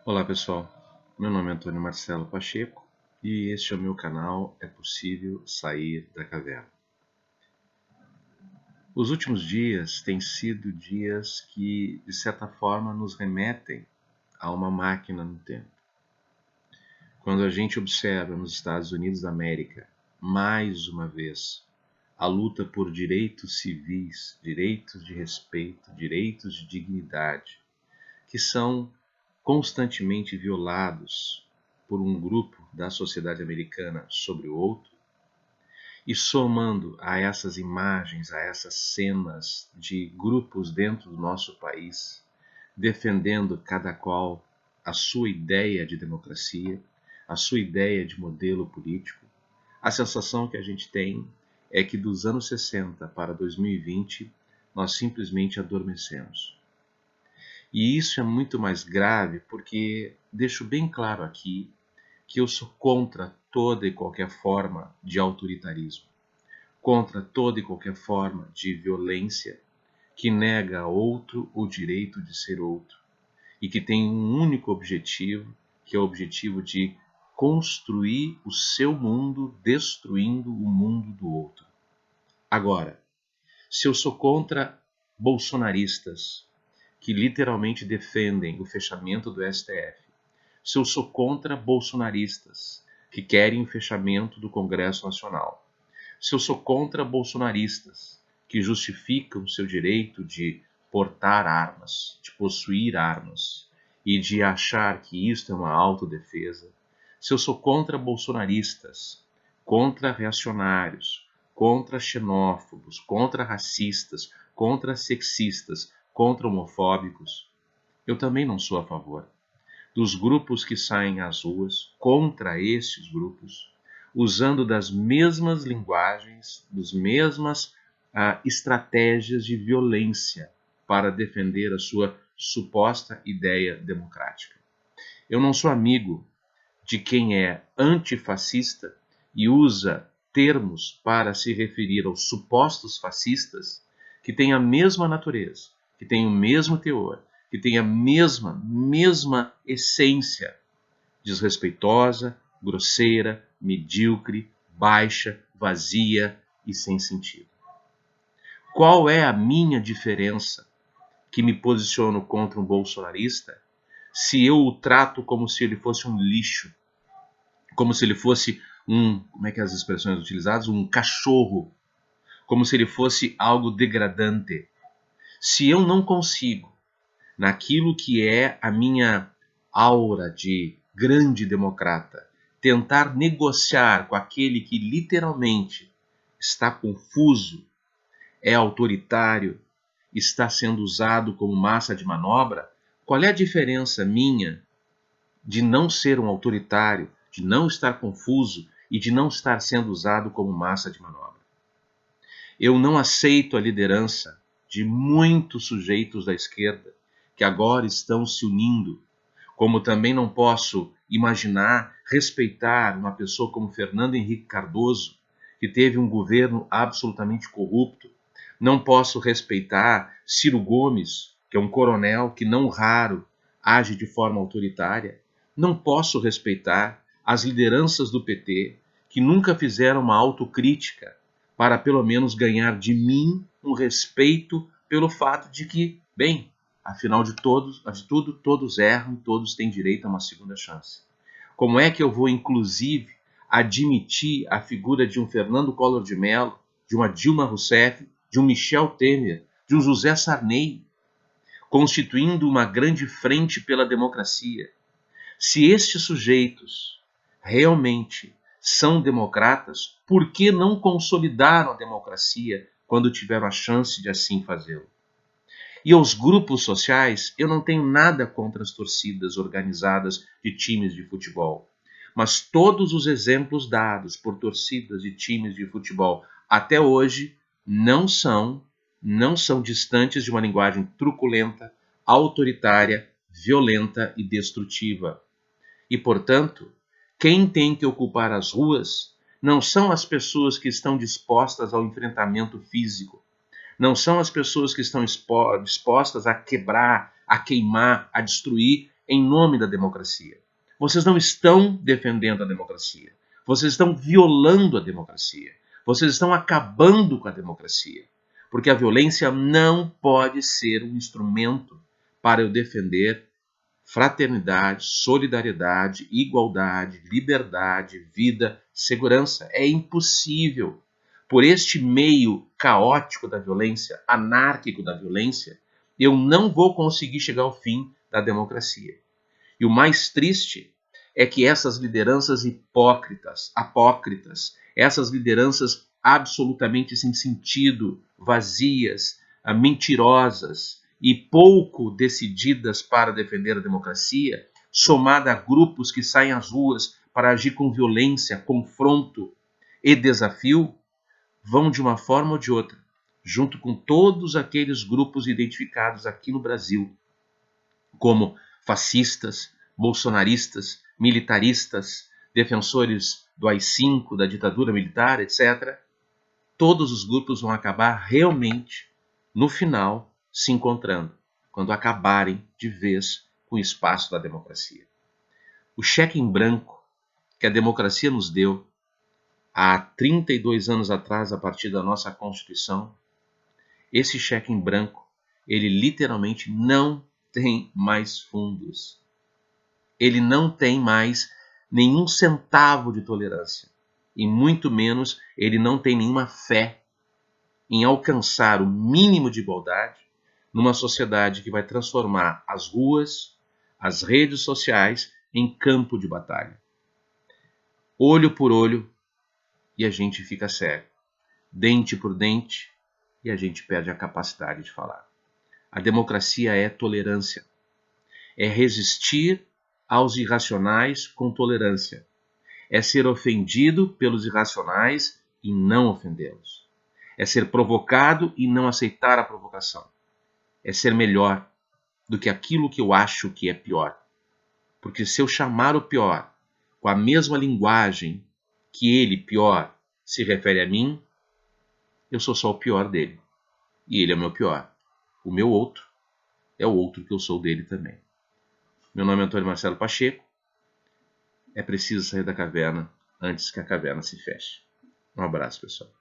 Olá pessoal, meu nome é Antônio Marcelo Pacheco e este é o meu canal É Possível Sair da Caverna. Os últimos dias têm sido dias que, de certa forma, nos remetem a uma máquina no tempo. Quando a gente observa nos Estados Unidos da América, mais uma vez, a luta por direitos civis, direitos de respeito, direitos de dignidade, que são constantemente violados por um grupo da sociedade americana sobre o outro, e somando a essas imagens, a essas cenas de grupos dentro do nosso país, defendendo cada qual a sua ideia de democracia, a sua ideia de modelo político, a sensação que a gente tem é que dos anos 60 para 2020 nós simplesmente adormecemos. E isso é muito mais grave porque deixo bem claro aqui que eu sou contra toda e qualquer forma de autoritarismo, contra toda e qualquer forma de violência que nega a outro o direito de ser outro e que tem um único objetivo, que é o objetivo de construir o seu mundo destruindo o mundo do outro. Agora, se eu sou contra bolsonaristas que literalmente defendem o fechamento do STF, se eu sou contra bolsonaristas que querem o fechamento do Congresso Nacional, se eu sou contra bolsonaristas que justificam seu direito de portar armas, de possuir armas e de achar que isto é uma autodefesa, se eu sou contra bolsonaristas, contra reacionários, contra xenófobos, contra racistas, contra sexistas, contra homofóbicos, eu também não sou a favor dos grupos que saem às ruas contra esses grupos, usando das mesmas linguagens, das mesmas estratégias de violência para defender a sua suposta ideia democrática. Eu não sou amigo de quem é antifascista e usa termos para se referir aos supostos fascistas que têm a mesma natureza, que têm o mesmo teor, que têm a mesma essência desrespeitosa, grosseira, medíocre, baixa, vazia e sem sentido. Qual é a minha diferença que me posiciono contra um bolsonarista se eu o trato como se ele fosse um lixo, como se ele fosse como é que é as expressões utilizadas? Um cachorro, como se ele fosse algo degradante. Se eu não consigo, naquilo que é a minha aura de grande democrata, tentar negociar com aquele que literalmente está confuso, é autoritário, está sendo usado como massa de manobra, qual é a diferença minha de não ser um autoritário, de não estar confuso e de não estar sendo usado como massa de manobra? Eu não aceito a liderança de muitos sujeitos da esquerda que agora estão se unindo, como também não posso imaginar, respeitar uma pessoa como Fernando Henrique Cardoso, que teve um governo absolutamente corrupto. Não posso respeitar Ciro Gomes, que é um coronel que não raro age de forma autoritária. Não posso respeitar as lideranças do PT, que nunca fizeram uma autocrítica para pelo menos ganhar de mim um respeito pelo fato de que, bem, afinal de tudo, todos erram, todos têm direito a uma segunda chance. Como é que eu vou, inclusive, admitir a figura de um Fernando Collor de Mello, de uma Dilma Rousseff, de um Michel Temer, de um José Sarney, constituindo uma grande frente pela democracia? Se estes sujeitos realmente são democratas, por que não consolidaram a democracia quando tiveram a chance de assim fazê-lo? E aos grupos sociais, eu não tenho nada contra as torcidas organizadas de times de futebol. Mas todos os exemplos dados por torcidas de times de futebol até hoje não são distantes de uma linguagem truculenta, autoritária, violenta e destrutiva. E, portanto, quem tem que ocupar as ruas não são as pessoas que estão dispostas ao enfrentamento físico, não são as pessoas que estão dispostas a quebrar, a queimar, a destruir em nome da democracia. Vocês não estão defendendo a democracia. Vocês estão violando a democracia. Vocês estão acabando com a democracia. Porque a violência não pode ser um instrumento para eu defender fraternidade, solidariedade, igualdade, liberdade, vida, segurança. É impossível. Por este meio caótico da violência, anárquico da violência, eu não vou conseguir chegar ao fim da democracia. E o mais triste é que essas lideranças apócritas, essas lideranças absolutamente sem sentido, vazias, mentirosas e pouco decididas para defender a democracia, somada a grupos que saem às ruas para agir com violência, confronto e desafio, vão de uma forma ou de outra, junto com todos aqueles grupos identificados aqui no Brasil, como fascistas, bolsonaristas, militaristas, defensores do AI-5, da ditadura militar, etc., todos os grupos vão acabar realmente, no final, se encontrando, quando acabarem de vez com o espaço da democracia. O cheque em branco que a democracia nos deu há 32 anos atrás, a partir da nossa Constituição, esse cheque em branco, ele literalmente não tem mais fundos. Ele não tem mais nenhum centavo de tolerância. E muito menos ele não tem nenhuma fé em alcançar o mínimo de igualdade numa sociedade que vai transformar as ruas, as redes sociais em campo de batalha. Olho por olho e a gente fica cego. Dente por dente e a gente perde a capacidade de falar. A democracia é tolerância. É resistir aos irracionais com tolerância. É ser ofendido pelos irracionais e não ofendê-los. É ser provocado e não aceitar a provocação. É ser melhor do que aquilo que eu acho que é pior. Porque se eu chamar o pior com a mesma linguagem que ele, pior, se refere a mim, eu sou só o pior dele. E ele é o meu pior. O meu outro é o outro que eu sou dele também. Meu nome é Antônio Marcelo Pacheco. É preciso sair da caverna antes que a caverna se feche. Um abraço, pessoal.